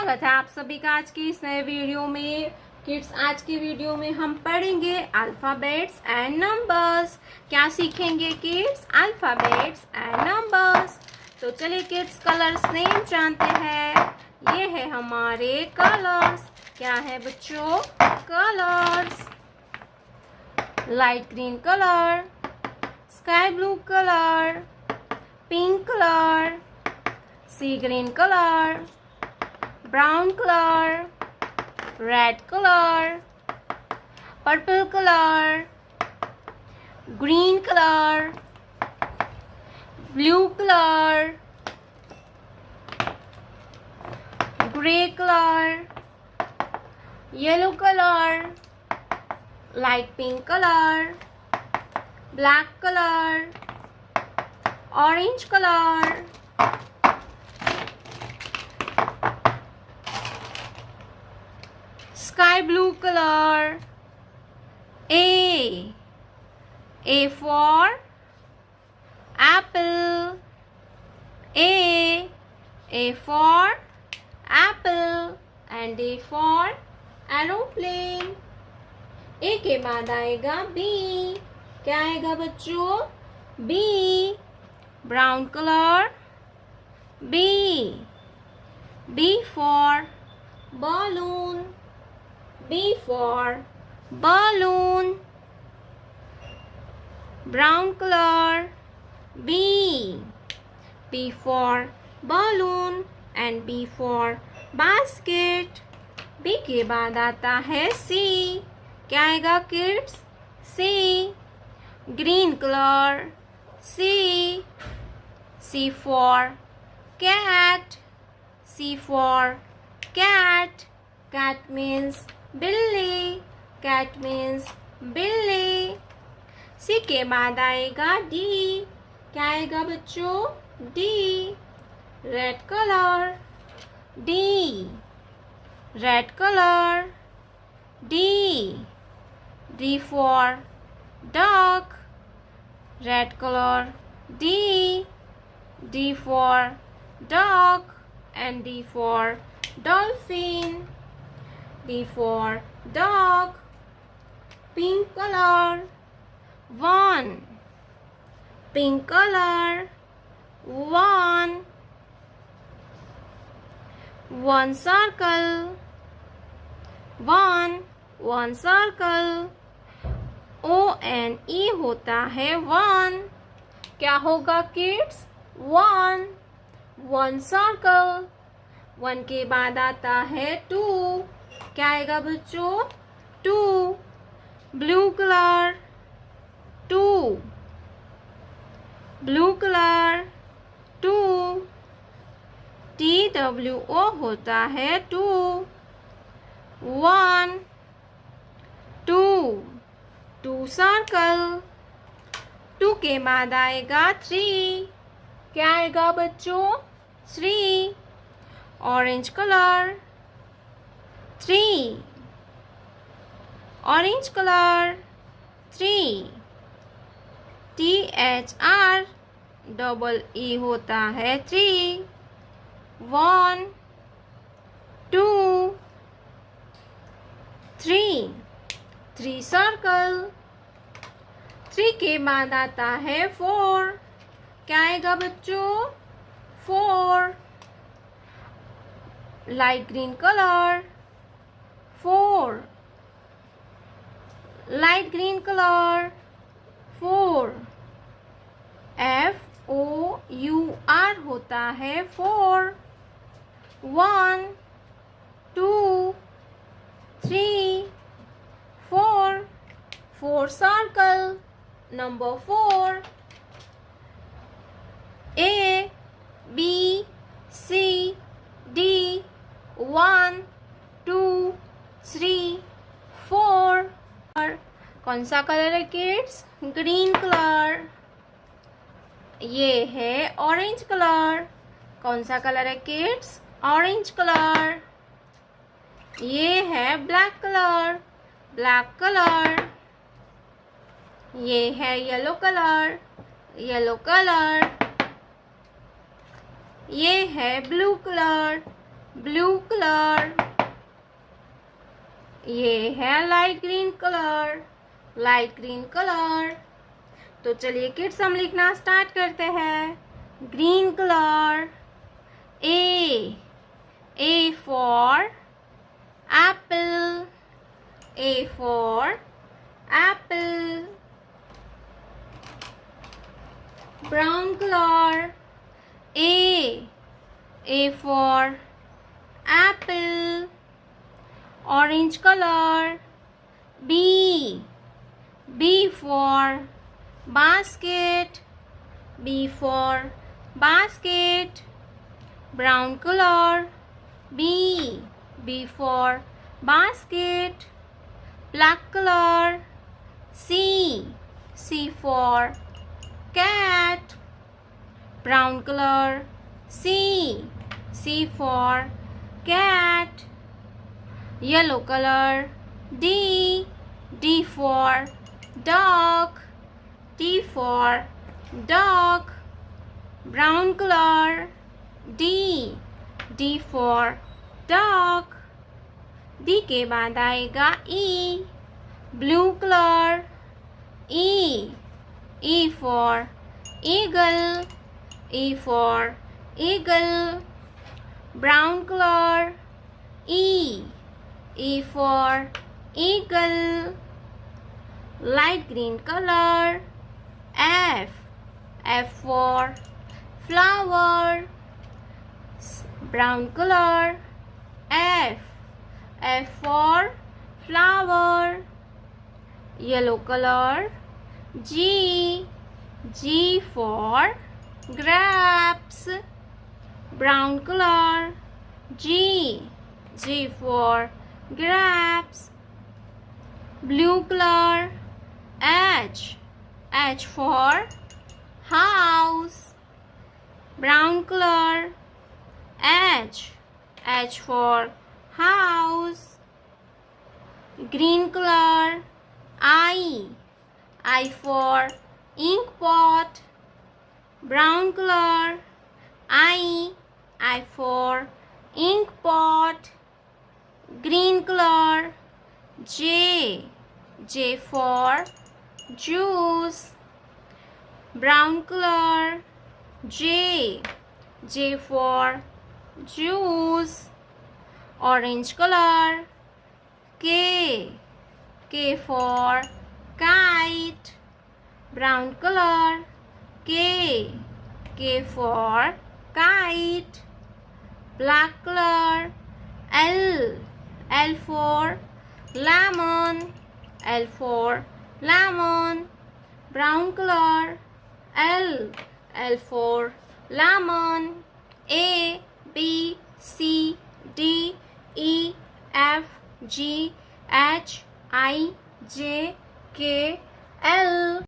स्वागत है आप सभी का आज की इस नए वीडियो में। किड्स, आज की वीडियो में हम पढ़ेंगे अल्फाबेट्स एंड नंबर्स। क्या सीखेंगे किड्स? Alphabets and numbers. तो चलिए किड्स, कलर्स नेम जानते हैं। ये है हमारे कलर्स। क्या है बच्चों? Colours. Light green colour, sky blue colour, pink colour, sea green colour, brown color, red color, purple color, green color, blue color, gray color, yellow color, light pink color, black color, orange color, sky blue color. A for apple. A for apple and A for aeroplane. A के बाद आएगा B. क्या आएगा बच्चों? B. brown color. B. B for balloon. B for balloon. Brown color. B. B for balloon and B for basket. B के बाद आता है C. क्या आएगा kids? C. green color. C. C for cat. C for cat. Cat means बिल्ली. Cat means बिल्ली. सी के बाद आएगा डी. क्या आएगा बच्चों? D. Red colour. D. Red colour. D. D for duck. Red colour. D. D for duck and D for dolphin. D for dog. Pink color. 1. Pink color. 1. 1 circle. 1. 1 circle. O-N-E होता है 1. क्या होगा kids? 1. 1 circle. 1 के बाद आता है 2. क्या आएगा बच्चों? 2. Blue colour. 2. Blue colour. 2. TWO होता है 2. 1. 2. 2 सर्कल. 2 के बाद आएगा 3. क्या आएगा बच्चों? 3. Orange colour. 3. orange color. 3. THREE होता है 3. 1 2 3. 3 सर्कल. 3 के बाद आता है 4. क्या आएगा बच्चों? 4. Light green colour. 4. Light green colour. 4. FOUR होता है 4. 1 2 3 4. 4 circle. Number 4. A B C D 1 2 3 4. कौन सा कलर है किड्स? Green colour. ये है ऑरेंज कलर. कौन सा कलर है किड्स? Orange colour. ये है ब्लैक कलर. Black colour. ये है येलो कलर. Yellow colour. ये है ब्लू कलर. ब्लू कलर, ये है light green colour, light green colour. तो चलिए किड्स हम लिखना स्टार्ट करते हैं। Green colour, A for Apple, A for Apple. Brown colour, A for Apple. Orange color, B for basket, B for basket. Brown color, B for basket. Black color, C for cat. Brown color, C for cat. Yellow color, D for dog, D for dog. Brown color, D for dog. D के बाद आएगा E, blue color, E for eagle, E for eagle. Brown color, E for eagle. Light green color, F for flower. Brown color, F for flower. Yellow color, G for grapes. Brown color, G for grapes. Blue color, H for house. Brown color, H for house. Green color, I for ink pot. Brown color, I for ink pot. Green color, J for juice. Brown color, J for juice. Orange color, K for kite. Brown color, K for kite. Black color, L for lemon, L for lemon. Brown color, L for lemon. A B C D E F G H I J K L.